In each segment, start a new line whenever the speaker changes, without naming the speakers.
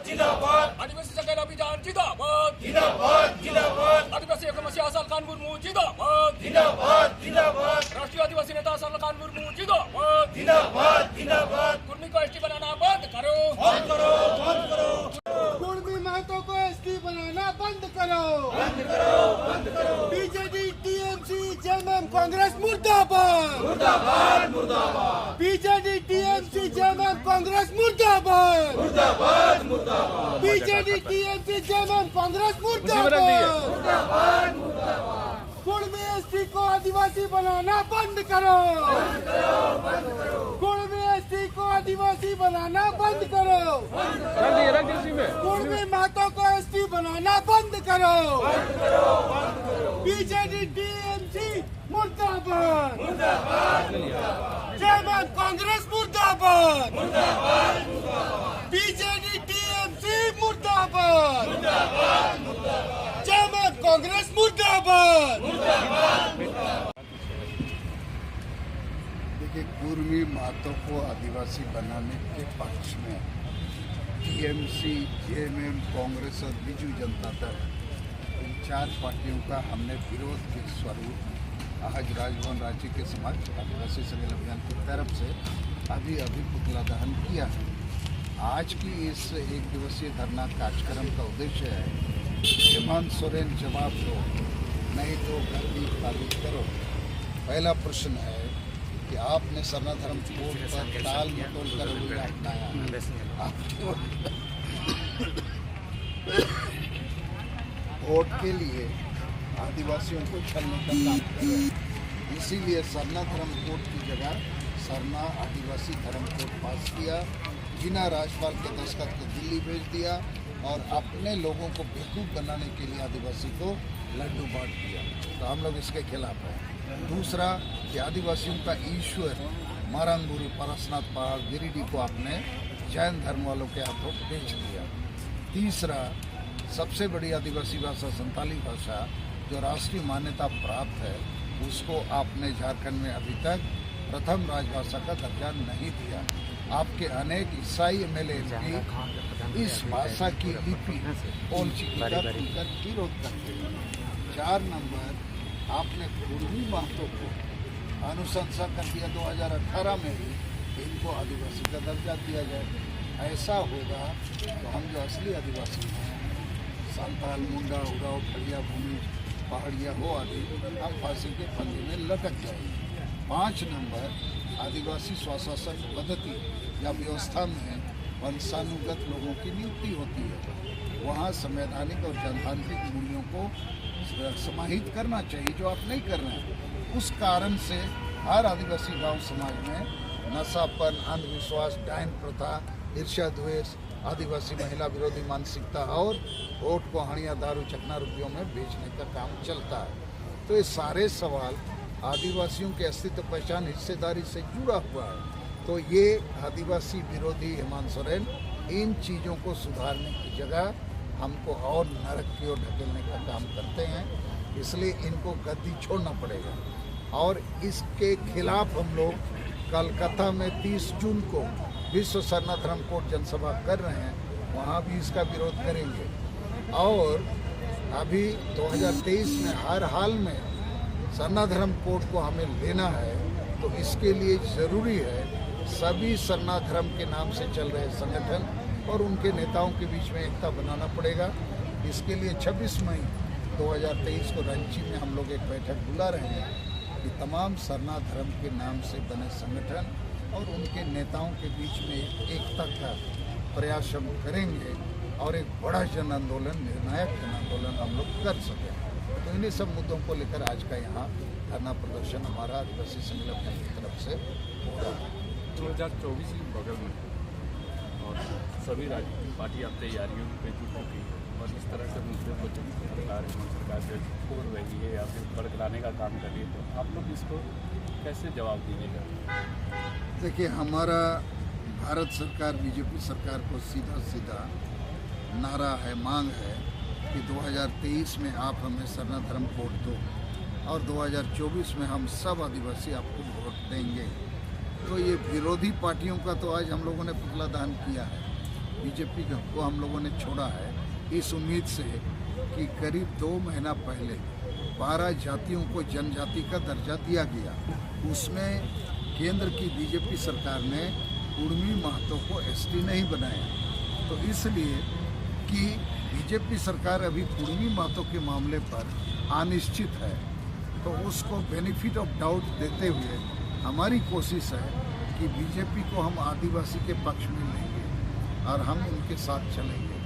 जिंदाबाद
आदिवासी संगठन अभियान जिंदाबाद
जिंदाबाद जिंदाबाद
आदिवासी समस्या सरल खान मुर्मू जिंदाबाद
जिंदाबाद जिंदाबाद
राष्ट्रीय आदिवासी नेता सरल खान मुर्मू जिंदाबाद
जिंदाबाद जिंदाबाद
कुर्मी को एसटी बनाना बंद करो
बंद करो बंद करो
कुर्मी महतो को एसटी बनाना बंद करो बीजेडी टीएमसी जेएमएम कांग्रेस मुर्दाबाद
मुर्दाबाद मुर्दाबाद
बीजेडी टीएमसी जेएमएम कांग्रेस मुर्दाबाद
मुर्दाबाद मुर्दाबाद
बीजेडी टीएमसी जेएमएम कांग्रेस मुर्दाबाद
मुर्दाबाद मुर्दाबाद
कुर्मी एसटी को आदिवासी बनाना बंद करो कुर्मी एसटी को आदिवासी बनाना बंद करो कुर्मी महतो को एसटी बनाना बंद करो बीजेडी टीएमसी मुर्दाबाद जेएमएम कांग्रेस मुर्दाबाद बीजेडी टीएमसी मुर्दाबाद जेएमएम कांग्रेस मुर्दाबाद।
देखिए, कुर्मी महतो को आदिवासी बनाने के पक्ष में टीएमसी, जेएमएम, कांग्रेस और बीजू जनता दल इन 4 पार्टियों का हमने विरोध के स्वरूप आज राजभवन रांची के समाज आदिवासी संगठन अभियान की तरफ से अभी पुतला दहन किया है। आज की इस 1 दिवसीय धरना कार्यक्रम का उद्देश्य है हेमंत सोरेन जवाब दो, नहीं तो गद्दी खाली करो। पहला प्रश्न है कि आपने सरना धर्म कोड पर टाल मटोल कर उल्टा अपनाया, वोट के लिए आदिवासियों को छलने का काम किया। इसीलिए सरना धर्म कोड की जगह सरना आदिवासी धर्म कोड पास किया, बिना राज्यपाल के दस्तखत को दिल्ली भेज दिया और अपने लोगों को बेवकूफ़ बनाने के लिए आदिवासी को लड्डू बांट दिया। तो हम लोग इसके खिलाफ हैं। दूसरा कि आदिवासियों का ईश्वर मारंगुरु, परसनाथ पहाड़, गिरिडीह को आपने जैन धर्म वालों के हाथों बेच दिया। तीसरा, सबसे बड़ी आदिवासी भाषा संताली भाषा जो राष्ट्रीय मान्यता प्राप्त है, उसको आपने झारखंड में अभी तक प्रथम राजभाषा का दर्जा नहीं दिया। आपके अनेक ईसाई एमएलए भी इस भाषा की लिपि विरोध करते हैं। 4 नंबर, आपने कुर्मी महतो को अनुशंसा कर दिया 2018 में ही इनको आदिवासी का दर्जा दिया जाए। ऐसा होगा तो हम जो असली आदिवासी हैं, संताल, मुंडा, उराव, खड़िया, भूमि, पहाड़िया हो आदि, हम फांसी के फंदे में लटक जाएंगे। 5 नंबर, आदिवासी स्वशासन पद्धति या व्यवस्था में वंशानुगत लोगों की नियुक्ति होती है। वहाँ संवैधानिक और जनतांत्रिक मूल्यों को समाहित करना चाहिए, जो आप नहीं कर रहे हैं। उस कारण से हर आदिवासी गांव समाज में नशापन, अंधविश्वास, डायन प्रथा, ईर्ष्या, द्वेष, आदिवासी महिला विरोधी मानसिकता और वोट को हणिया, दारू, चकना रुपयों में बेचने का काम चलता है। तो ये सारे सवाल आदिवासियों के अस्तित्व, पहचान, हिस्सेदारी से जुड़ा हुआ है। तो ये आदिवासी विरोधी हेमंत सोरेन इन चीज़ों को सुधारने की जगह हमको और नरक की ओर ढकेलने का काम करते हैं। इसलिए इनको गद्दी छोड़ना पड़ेगा और इसके खिलाफ हम लोग कलकत्ता में 30 जून को विश्व सरना धर्म कोड जनसभा कर रहे हैं, वहाँ भी इसका विरोध करेंगे। और अभी 2023 में हर हाल में सरना धर्म कोड को हमें लेना है, तो इसके लिए ज़रूरी है सभी सरना धर्म के नाम से चल रहे संगठन और उनके नेताओं के बीच में एकता बनाना पड़ेगा। इसके लिए 26 मई 2023 को रांची में हम लोग एक बैठक बुला रहे हैं कि तमाम सरना धर्म के नाम से बने संगठन और उनके नेताओं के बीच में एकता का प्रयास हम करेंगे और एक बड़ा जन आंदोलन, निर्णायक जन आंदोलन हम लोग कर सकें। तो इन्हीं सब मुद्दों को लेकर आज का यहाँ धरना प्रदर्शन हमारा आदिवासी संगठन की तरफ से हो रहा है।
2024 के बगल में और सभी राजनीतिक पार्टी अब तैयारियों पे जुट चुकी है और इस तरह से मुद्दे को जो सरकार जो छोड़ रही है या फिर बरकराने का काम कर रही है, तो आप लोग इसको कैसे जवाब दीजिएगा?
देखिए, हमारा भारत सरकार, बीजेपी सरकार को सीधा नारा है, मांग है कि 2023 में आप हमें सरना धर्म कोड दो और 2024 में हम सब आदिवासी आपको वोट देंगे। तो ये विरोधी पार्टियों का तो आज हम लोगों ने पुतला दहन किया है। बीजेपी को हम लोगों ने छोड़ा है इस उम्मीद से कि करीब 2 महीना पहले 12 जातियों को जनजाति का दर्जा दिया गया। उसमें केंद्र की बीजेपी सरकार ने कुर्मी महतो को एसटी नहीं बनाया। तो इसलिए कि बीजेपी सरकार अभी कुर्मी महतो के मामले पर अनिश्चित है, तो उसको बेनिफिट ऑफ डाउट देते हुए हमारी कोशिश है कि बीजेपी को हम आदिवासी के पक्ष में लेंगे और हम उनके साथ चलेंगे,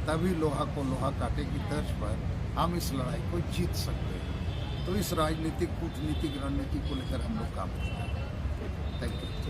तभी लोहा को लोहा काटे की तर्ज पर हम इस लड़ाई को जीत सकते हैं। तो इस राजनीतिक कूटनीतिक रणनीति को लेकर हम लोग काम करते हैं। Thank you.